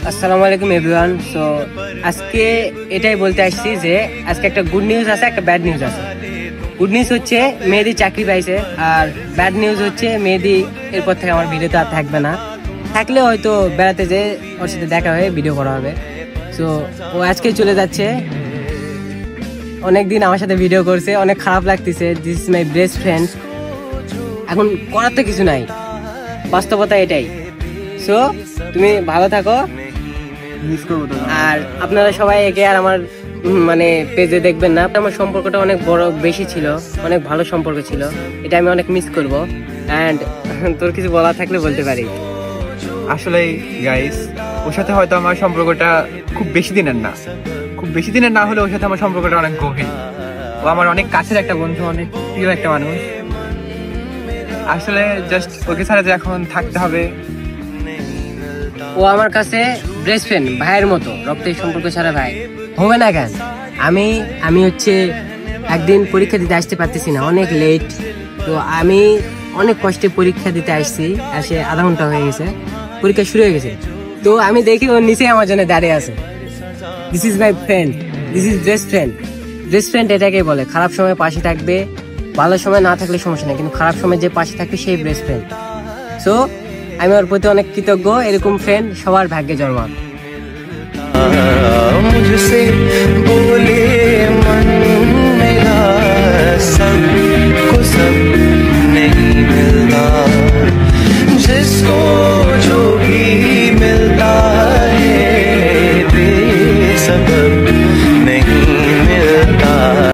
আসসালামু আলাইকুম everyone. So আজকে এটাই বলতে আসছি যে আজকে একটা গুড নিউজ আছে, একটা ব্যাড নিউজ আছে। গুড নিউজ হচ্ছে মেহেদি চাকরি পাইছে, আর ব্যাড নিউজ হচ্ছে মেহেদি এরপর থেকে আমার ভিডিওতে আর থাকবে না। থাকলে হয়তো বেড়াতে যেয়ে ওর সাথে দেখা হয়ে ভিডিও করা হবে। সো ও আজকেই চলে যাচ্ছে। অনেকদিন আমার সাথে ভিডিও করছে, অনেক খারাপ লাগতেছে। This is my best friend. এখন করার তো কিছু নাই, বাস্তবতা এটাই। সো তুমি ভালো থাকো, আর আপনারা সবাই একে আর আমার মানে পেজে দেখবেন না। আমার সম্পর্কটা অনেক বড় বেশি ছিল, অনেক ভালো সম্পর্ক ছিল, এটা আমি অনেক মিস করব। অ্যান্ড তোর কিছু বলা থাকলে বলতে পারি। আসলে গাইস, ওর সাথে হয়তো আমার সম্পর্কটা খুব বেশি দিনের না হলে ওর সাথে আমার সম্পর্কটা অনেক গভীর। ও আমার অনেক কাছের একটা বন্ধু, অনেক প্রিয় একটা মানুষ। আসলে জাস্ট ওকে ছাড়া যে এখন থাকতে হবে। ও আমার কাছে বেস্ট ফ্রেন্ড, ভাইয়ের মতো, রক্তের সম্পর্ক ছাড়া ভাই হবে না কেন। আমি হচ্ছে একদিন পরীক্ষা দিতে আসতে পারতেছি না, অনেক লেট। তো আমি অনেক কষ্টে পরীক্ষা দিতে আসছি, আসে আধা ঘন্টা হয়ে গেছে, পরীক্ষা শুরু হয়ে গেছে। তো আমি দেখি ওর নিচে আমার জন্য দাঁড়িয়ে আছে। This is my friend, this is best friend. Best friend এটাকে বলে, খারাপ সময় পাশে থাকবে, ভালো সময় না থাকলে সমস্যা নেই, কিন্তু খারাপ সময় যে পাশে থাকবে সেই বেস্ট ফ্রেন্ড। সো আমি ওর প্রতি অনেক কৃতজ্ঞ। এরকম ফ্রেন্ড সবার ভাগ্যে জন্মাবে। मुझसे बोले मन मेरा सब